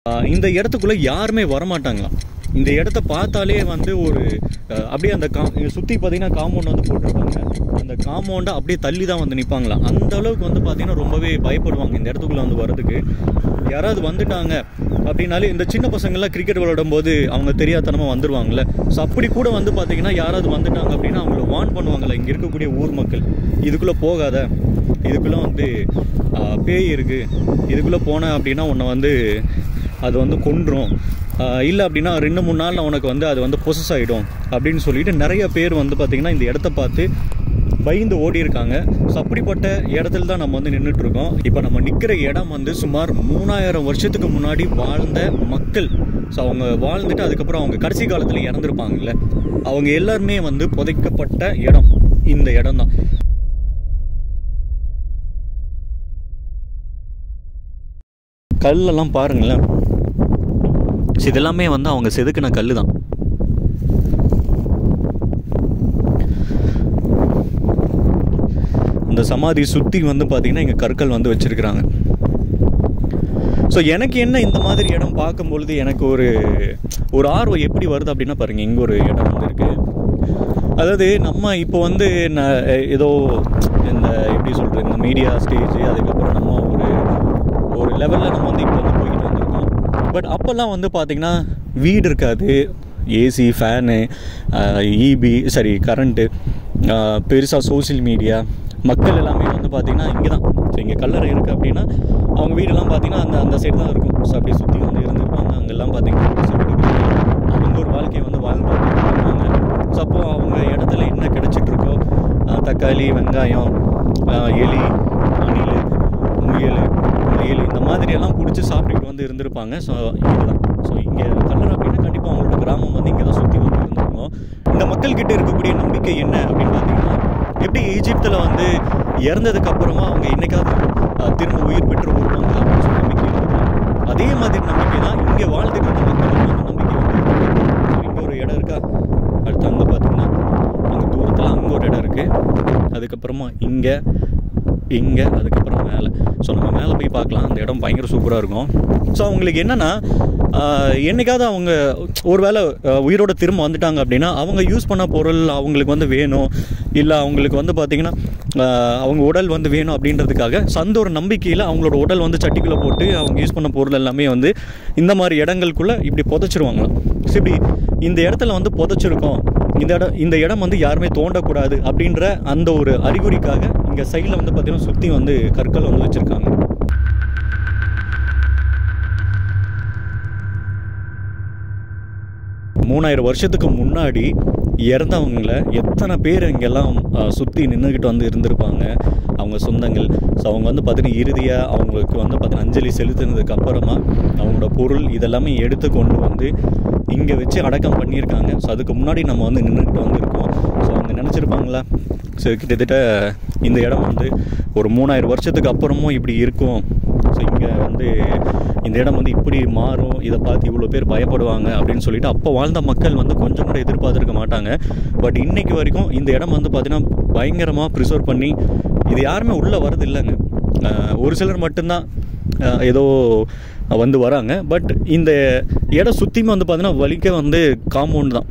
இந்த இடத்துக்குள்ளே யாருமே வரமாட்டாங்களாம். இந்த இடத்த பார்த்தாலே வந்து ஒரு அப்படியே அந்த சுற்றி பார்த்தீங்கன்னா காம்பவுண்ட் வந்து போட்டிருப்பாங்க. அந்த காம்பவுண்டை அப்படியே தள்ளி தான் வந்து நிற்பாங்களாம். அந்த அளவுக்கு வந்து பார்த்திங்கன்னா ரொம்பவே பயப்படுவாங்க இந்த இடத்துக்குள்ளே வந்து வர்றதுக்கு. யாராவது வந்துட்டாங்க அப்படின்னாலே இந்த சின்ன பசங்கள்லாம் கிரிக்கெட் விளையாடும் போது அவங்க தெரியாதனமாக வந்துடுவாங்கள்ல. ஸோ அப்படி கூட வந்து பார்த்திங்கன்னா யாராவது வந்துட்டாங்க அப்படின்னா அவங்கள வார்ன் பண்ணுவாங்கள்ல இங்கே இருக்கக்கூடிய ஊர் மக்கள், இதுக்குள்ளே போகாத, இதுக்குள்ளே வந்து பேய் இருக்குது, இதுக்குள்ளே போனேன் அப்படின்னா உன்னை வந்து அது வந்து கொன்றும், இல்லை அப்படின்னா 2-3 நாளில் உனக்கு வந்து அது வந்து பொசஸ் ஆகிடும் அப்படின்னு சொல்லிட்டு நிறைய பேர் வந்து பார்த்திங்கன்னா இந்த இடத்த பார்த்து பயந்து ஓடி இருக்காங்க. ஸோ அப்படிப்பட்ட இடத்துல தான் நம்ம வந்து நின்றுட்டுருக்கோம். இப்போ நம்ம நிற்கிற இடம் வந்து சுமார் 3000 வருஷத்துக்கு முன்னாடி வாழ்ந்த மக்கள். ஸோ அவங்க வாழ்ந்துட்டு அதுக்கப்புறம் அவங்க கடைசி காலத்தில் இறந்துருப்பாங்கல்ல, அவங்க எல்லாருமே வந்து புதைக்கப்பட்ட இடம் இந்த இடம் தான். கல்லெல்லாம் பாருங்களேன், இதெல்லாமே வந்து அவங்க செதுக்கின கல் தான். இந்த சமாதி சுற்றி வந்து பார்த்திங்கன்னா இங்கே கற்கள் வந்து வச்சுருக்குறாங்க. ஸோ எனக்கு என்ன இந்த மாதிரி இடம் பார்க்கும்பொழுது எனக்கு ஒரு ஆர்வம் எப்படி வருது அப்படின்னா பாருங்கள், இங்கே ஒரு இடம் வந்து இருக்குது. அதாவது நம்ம இப்போ வந்து ஏதோ இந்த எப்படி சொல்கிறது, இந்த மீடியா ஸ்டேஜ், அதுக்கப்புறம் நம்ம ஒரு லெவலில் நம்ம வந்து இப்போ வந்து போய்கிட்டு வந்திருக்கோம். பட் அப்போல்லாம் வந்து பார்த்திங்கன்னா வீடு இருக்காது, ஏசி, ஃபேனு, கரண்ட்டு, பெருசாக சோசியல் மீடியா, மக்கள் எல்லாமே வந்து பார்த்திங்கன்னா இங்கே தான். ஸோ இங்கே கல்லறை இருக்குது அப்படின்னா அவங்க வீடெல்லாம் பார்த்திங்கன்னா அந்த சைடு தான் இருக்கும். ஸோ அப்படியே சுற்றி வந்து இருந்திருப்பாங்க. அங்கெல்லாம் பார்த்திங்கன்னா அவங்க ஒரு வாழ்க்கையை வந்து வாழ்ந்து இருப்பாங்க. ஸோ அப்போது அவங்க இடத்துல என்ன கிடச்சிட்ருக்கோ, தக்காளி, வெங்காயம், எலி, அணில், முயல், மயில், இந்த மாதிரியெல்லாம் பிடிச்சி சாப்பிட்டுக்கிட்டு வந்து இருந்திருப்பாங்க. ஸோ இதுதான். ஸோ இங்கே கல்லறை அப்படின்னா கண்டிப்பாக அவங்களோட கிராமம் வந்து இங்கே தான் சுற்றி வந்து இருந்திருக்கும். இந்த மக்கள்கிட்ட இருக்கக்கூடிய நம்பிக்கை என்ன அப்படின்னு பார்த்தீங்கன்னா, எப்படி ஈஜிப்தில் வந்து இறந்ததுக்கு அப்புறமா அவங்க என்னைக்காவது திரும்ப உயிர் பெற்று வருவாங்க அப்படின்னு சொல்லி நம்பிக்கை இருந்தது. அதே மாதிரி நம்பிக்கை தான் இங்கே வாழ்ந்துட்டு இருந்த மக்களுக்கு வந்து நம்பிக்கை வந்து. இங்கே ஒரு இடம் இருக்கா, அடுத்து அங்கே பார்த்தீங்கன்னா அங்கே தூரத்தில் அங்கே ஒரு இடம் இருக்குது, அதுக்கப்புறமா இங்கே, அதுக்கப்புறம் மேலே. ஸோ நம்ம மேலே போய் பார்க்கலாம். அந்த இடம் பயங்கர சூப்பராக இருக்கும். ஸோ அவங்களுக்கு என்னென்னா, என்றைக்காவது அவங்க ஒரு வேளை உயிரோட திரும்ப வந்துட்டாங்க அப்படின்னா அவங்க யூஸ் பண்ண பொருள் அவங்களுக்கு வந்து வேணும், இல்லை அவங்களுக்கு வந்து பார்த்திங்கன்னா அவங்க உடல் வந்து வேணும் அப்படின்றதுக்காக அந்த ஒரு நம்பிக்கையில் அவங்களோட உடல் வந்து சட்டிக்குள்ளே போட்டு அவங்க யூஸ் பண்ண பொருள் எல்லாமே வந்து இந்த மாதிரி இடங்களுக்குள்ளே இப்படி புதைச்சிருவாங்களாம். ஸோ இப்படி இந்த இடத்துல வந்து புதைச்சிருக்கோம், இந்த இடம் வந்து யாருமே தோண்டக்கூடாது அப்படின்ற அந்த ஒரு அறிகுறிக்காக இங்கே சைடில் வந்து பார்த்திங்கன்னா சுற்றி வந்து கற்கள் வந்து வச்சுருக்காங்க. மூணாயிரம் வருஷத்துக்கு முன்னாடி இறந்தவங்கள எத்தனை பேர் இங்கெல்லாம் சுற்றி நின்றுக்கிட்டு வந்து இருந்திருப்பாங்க, அவங்க சொந்தங்கள். ஸோ அவங்க வந்து பார்த்திங்கன்னா இறுதியாக அவங்களுக்கு வந்து பார்த்திங்கன்னா அஞ்சலி செலுத்தினதுக்கு அப்புறமா அவங்களோட பொருள் இதெல்லாமே எடுத்து கொண்டு வந்து இங்கே வச்சு அடக்கம் பண்ணியிருக்காங்க. ஸோ அதுக்கு முன்னாடி நம்ம வந்து நின்றுக்கிட்டு வந்துருக்கோம். ஸோ அவங்க நினச்சிருப்பாங்களா, ஸோ கிட்டத்தட்ட இந்த இடம் வந்து ஒரு 3000 வருஷத்துக்கு அப்புறமும் இப்படி இருக்கும், ஸோ இங்கே வந்து இந்த இடம் வந்து இப்படி மாறும், இதை பார்த்து இவ்வளோ பேர் பயப்படுவாங்க அப்படின்னு சொல்லிட்டு அப்போ வாழ்ந்த மக்கள் வந்து கொஞ்சம் கூட எதிர்பார்த்துருக்க மாட்டாங்க. பட் இன்றைக்கு வரைக்கும் இந்த இடம் வந்து பார்த்திங்கன்னா பயங்கரமாக ப்ரிசர்வ் பண்ணி இது யாருமே உள்ளே வரது இல்லைங்க. ஒரு சிலர் மட்டும்தான் ஏதோ வந்து வராங்க. பட் இந்த இடம் சுற்றியுமே வந்து பார்த்திங்கன்னா வலிக்க வந்து காம்பவுண்டு தான்.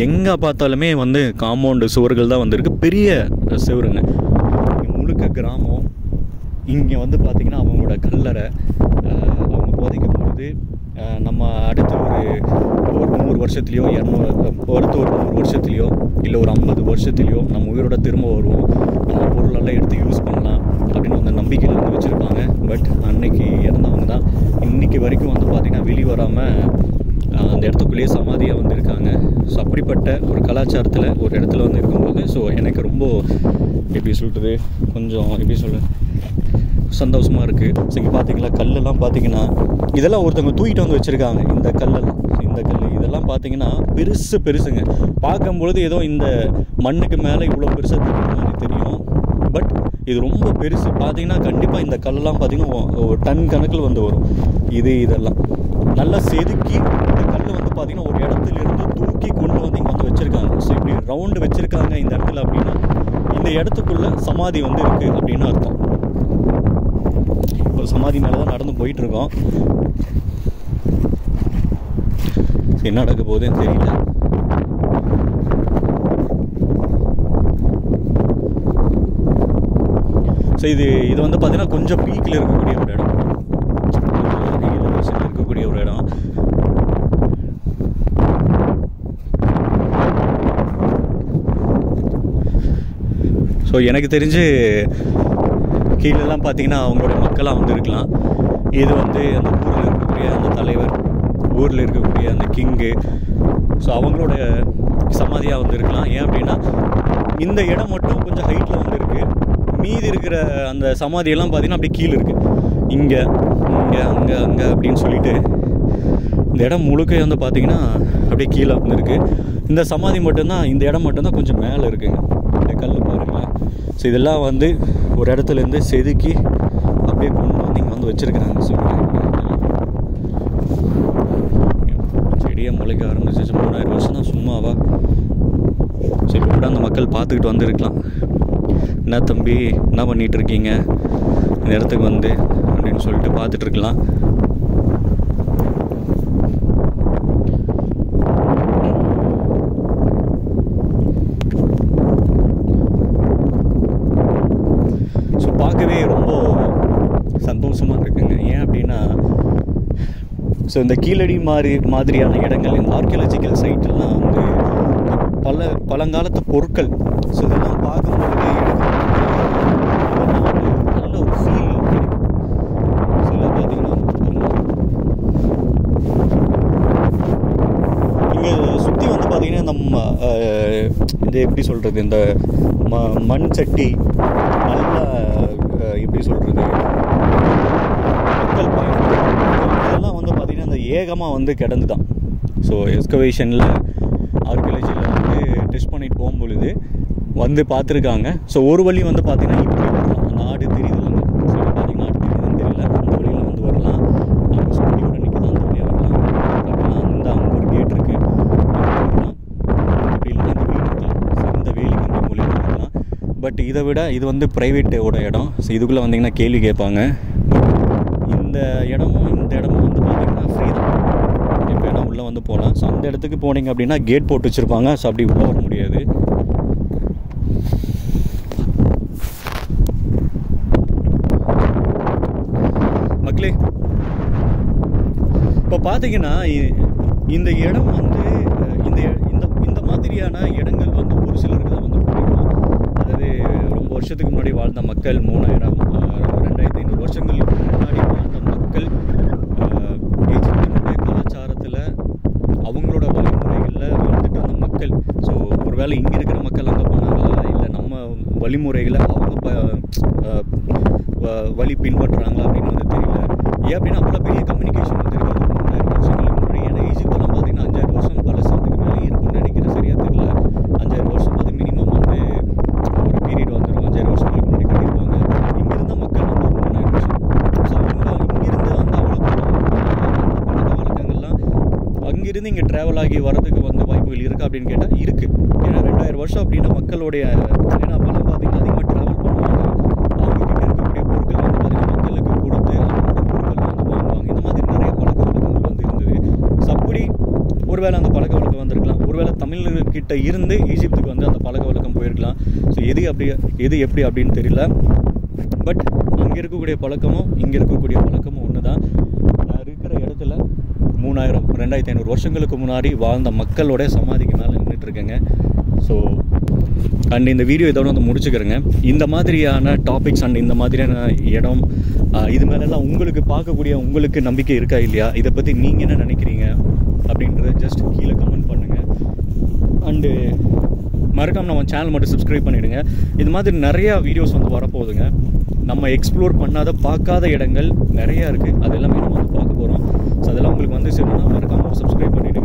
எங்கே பார்த்தாலுமே வந்து காம்பவுண்டு சுவர்கள் தான் வந்துருக்கு, பெரிய சுவருங்க. முழுக்க கிராமம். இங்கே வந்து பார்த்திங்கன்னா அவங்களோட கல்லறை, அவங்க புதைக்கும் பொழுது நம்ம அடுத்து ஒரு 100 வருஷத்துலையோ 100 வருஷத்துலையோ இல்லை ஒரு 50 வருஷத்துலையோ நம்ம உயிரோட திரும்ப வருவோம், நம்ம பொருளெல்லாம் எடுத்து யூஸ் பண்ணலாம் அப்படின்னு அந்த நம்பிக்கையில் வந்து வச்சுருப்பாங்க. பட் அன்னைக்கு இறந்தவங்க தான் இன்றைக்கி வரைக்கும் வந்து பார்த்திங்கன்னா வெளியே வராமல் அந்த இடத்துக்குள்ளேயே சமாதியாக வந்து இருக்காங்க. ஸோ அப்படிப்பட்ட ஒரு கலாச்சாரத்தில் ஒரு இடத்துல வந்து இருக்கும்போது ஸோ எனக்கு ரொம்ப எப்படி சொல்கிறது, கொஞ்சம் எப்படி சொல்கிறது, சந்தோஷமாக இருக்குது. ஸோ இங்கே பார்த்தீங்களா கல்லெல்லாம் பார்த்தீங்கன்னா இதெல்லாம் ஒருத்தவங்க தூக்கிட்டு வந்து வச்சுருக்காங்க. இந்த கல்லெல்லாம், இந்த கல் இதெல்லாம் பார்த்தீங்கன்னா பெருசுங்க. பார்க்கும்பொழுது ஏதோ இந்த மண்ணுக்கு மேலே இவ்வளோ பெருசாக தெரியும் மாதிரி தெரியும். பட் இது ரொம்ப பெருசு. பார்த்தீங்கன்னா கண்டிப்பாக இந்த கல்லெல்லாம் பார்த்தீங்கன்னா ஒரு டன் கணக்கில் வந்து வரும். இதெல்லாம் நல்லா செதுக்கி இந்த கல் வந்து பார்த்திங்கன்னா ஒரு இடத்துலேருந்து தூக்கி கொண்டு வந்து இங்கே வந்து வச்சுருக்காங்க. ஸோ இப்படி ரவுண்டு வச்சுருக்காங்க இந்த இடத்துல அப்படின்னா இந்த இடத்துக்குள்ளே சமாதி வந்து இருக்குது அப்படின்னு அர்த்தம். இப்போ சமாதி மேலே தான் நடந்து போயிட்டுருக்கோம். என்ன நடக்க போகுதுன்னு தெரியல. ஸோ இது வந்து பார்த்தீங்கன்னா கொஞ்சம் பீக்கில் இருக்கக்கூடிய ஒரு இடம், எலிவேஷனில் இருக்கக்கூடிய ஒரு இடம். ஸோ எனக்கு தெரிஞ்சு கீழெல்லாம் பார்த்தீங்கன்னா அவங்களோட மக்களாக வந்து இருக்கலாம். இது வந்து அந்த ஊரில் இருக்கக்கூடிய அந்த தலைவர், ஊரில் இருக்கக்கூடிய அந்த கிங்கு, ஸோ அவங்களோட சமாதியாக வந்து இருக்கலாம். ஏன் அப்படின்னா இந்த இடம் மட்டும் கொஞ்சம் ஹைட்டில் வந்து இருக்குது. மீதி இருக்கிற அந்த சமாதியெல்லாம் பார்த்திங்கன்னா அப்படியே கீழே இருக்குது. இங்கே இங்கே அங்கே அங்கே அப்படின்னு சொல்லிட்டு இந்த இடம் முழுக்க வந்து பார்த்திங்கன்னா அப்படியே கீழே வந்து இருக்குது. இந்த சமாதி மட்டும்தான், இந்த இடம் மட்டும்தான் கொஞ்சம் மேலே இருக்குங்க. இந்த கல் பாருங்களேன். ஸோ இதெல்லாம் வந்து ஒரு இடத்துலேருந்து செதுக்கி அப்படியே கொண்டு வந்து இங்கே வந்து வச்சுருக்குறாங்க. ஸோ செடியாக முளைக்க ஆரம்பிச்சிச்சு. 3000 வருஷம் தான் சும்மாவா? சரி, கூட அந்த மக்கள் பார்த்துக்கிட்டு வந்துருக்கலாம். என்ன தம்பி, என்ன பண்ணிகிட்டு இருக்கீங்க இந்த இடத்துக்கு வந்து அப்படின்னு சொல்லிட்டு பார்த்துட்ருக்கலாம். ஸோ பார்க்கவே ரொம்ப சந்தோஷமாக இருக்குங்க. ஏன் அப்படின்னா ஸோ இந்த கீழடி மாதிரியான இடங்கள், இந்த ஆர்கியாலஜிக்கல் சைட்டெல்லாம் வந்து பழங்காலத்து பொருட்கள், ஸோ இதெல்லாம் பார்க்கும்போது நல்ல ஒரு ஃபீல் கிடைக்கும். ஸோ இதெல்லாம் பார்த்தீங்கன்னா இங்கே சுற்றி வந்து பார்த்திங்கன்னா நம்ம இந்த எப்படி சொல்கிறது, இந்த மண் சட்டி நல்லா எப்படி சொல்கிறது, மக்கள் இதெல்லாம் வந்து பார்த்திங்கன்னா அந்த ஏகமாக வந்து கிடந்து தான். ஸோ எக்ஸ்கவேஷனில் ஆர்கியாலஜியில் வந்து டெஸ்ட் பண்ணிட்டு போகும்பொழுது வந்து பார்த்துருக்காங்க. ஸோ ஒரு வழி வந்து பார்த்திங்கன்னா இப்படி வரலாம், அந்த ஆடு தெரியுது இல்லைங்க. ஸோ பார்த்திங்கன்னா ஆடு தெரியுதுன்னு தெரியல, அந்த வழியில் வந்து வரலாம். அங்கே ஸ்கூட்டியோட நிற்கிது, அந்த வழியாக வரலாம். அப்படின்னா அந்த அங்கே ஒரு கேட் இருக்குது, வரலாம். அப்படி இல்லைன்னா இந்த வீடு இருக்கலாம். ஸோ இந்த வேலிக்கு இந்த மூலியமாக வரலாம். பட் இதை விட இது வந்து ப்ரைவேட்டோட இடம். ஸோ இதுக்குள்ளே வந்தீங்கன்னா கேள்வி கேட்பாங்க. இந்த இடமும் வந்து பார்த்திங்கன்னா ஃப்ரீ தான், எப்போ வேணால் உள்ளே வந்து போகலாம். ஸோ அந்த இடத்துக்கு போனீங்க அப்படின்னா கேட் போட்டு வச்சுருப்பாங்க. ஸோ அப்படி உள்ளே வர முடியாது. மக்களே, இப்போ பார்த்தீங்கன்னா இந்த இடம் வந்து இந்த மாதிரியான இடங்கள் வந்து ஒரு சிலருக்கு தான் வந்து பிடிக்கும். அதாவது ரொம்ப வருஷத்துக்கு முன்னாடி வாழ்ந்த மக்கள், 3000 2500 வருஷங்களுக்கு முன்னாடி வாழ்ந்த மக்கள், ஈஜிப்தினுடைய கலாச்சாரத்தில் அவங்களோட வழிமுறைகளில் வாழ்ந்துட்டு இருந்த மக்கள். ஸோ ஒருவேளை இங்கே இருக்கிற மக்கள் அங்கே போனாங்களா, இல்லை நம்ம வழிமுறைகளை அவங்க வழி பின்பற்றுறாங்களா அப்படின்னு வந்து தெரியல. ஏன் அப்படின்னா அவ்வளோ பெரிய கம்யூனிகேஷன் வந்து இருக்காது 3000 வருஷங்களுக்கு முன்னாடி. ஏன்னா ஈஜிப்தெல்லாம் பார்த்தீங்கன்னா 5000 வருஷம் பழசத்துக்கு மேலே இருக்கும்னு நினைக்கிறேன், சரியாக தெரியல. 5000 வருஷம் அது மினிமம் வந்து ஒரு பீரியட் வந்துடும். 5000 வருஷங்களுக்கு முன்னாடி கட்டியிருப்பாங்க. இங்கே இருந்த மக்கள் வந்து 3000 வருஷம். ஸோ அவங்க இங்கிருந்து வந்து அவ்வளோ பழக்க வழக்கங்கள்லாம் அங்கிருந்து இங்கே ட்ராவல் ஆகி வரதுக்கு வந்து வாய்ப்புகள் இருக்குது அப்படின்னு கேட்டால் இருக்குது. ஏன்னா 2000 வருஷம் அப்படின்னா மக்களுடைய, ஏன்னா அப்போல்லாம் பார்த்தீங்கன்னா அதிகமாக ட்ராவல் பண்ணுவாங்க. அவங்கக்கிட்ட இருக்கக்கூடிய பொருட்கள் வந்து பார்த்திங்கன்னா மக்களுக்கு கொடுத்து அவங்களோட பொருட்கள் வந்து வாங்குவாங்க. இந்த மாதிரி நிறைய பழக்க வழக்கங்கள் வந்து இருந்தது. ஸோ அப்படி ஒருவேளை அந்த பழக்க வழக்கம் வந்திருக்கலாம். ஒருவேளை தமிழர்கிட்ட இருந்து ஈஜிப்துக்கு வந்து அந்த பழக்க வழக்கம் போயிருக்கலாம். ஸோ எது எப்படி அப்படின்னு தெரியல. பட் அங்கே இருக்கக்கூடிய பழக்கமும் இங்கே இருக்கக்கூடிய பழக்கமும் ஒன்று தான். நான் இருக்கிற இடத்துல 3000 2500 வருஷங்களுக்கு முன்னாடி வாழ்ந்த மக்களோட சமாதிக்கு மேலே நின்றுட்டுருக்கேங்க. ஸோ அண்ட் இந்த வீடியோ இதோட வந்து முடிச்சுக்கிறேங்க. இந்த மாதிரியான டாபிக்ஸ் அண்ட் இந்த மாதிரியான இடம் இது மேலெல்லாம் உங்களுக்கு பார்க்கக்கூடிய உங்களுக்கு நம்பிக்கை இருக்கா இல்லையா, இதை பற்றி நீங்கள் என்ன நினைக்கிறீங்க அப்படின்றத ஜஸ்ட் கீழே கமெண்ட் பண்ணுங்கள். அண்டு மறக்காமல் நம்ம சேனல் மட்டும் சப்ஸ்கிரைப் பண்ணிவிடுங்க. இது மாதிரி நிறையா வீடியோஸ் வந்து வரப்போகுதுங்க. நம்ம எக்ஸ்ப்ளோர் பண்ணாத பார்க்காத இடங்கள் நிறையா இருக்குது. அது எல்லாமே நம்ம வந்து பார்க்க போகிறோம். ஸோ அதெல்லாம் உங்களுக்கு வந்து சரினா மறக்காமல் சப்ஸ்கிரைப் பண்ணிவிடுங்க.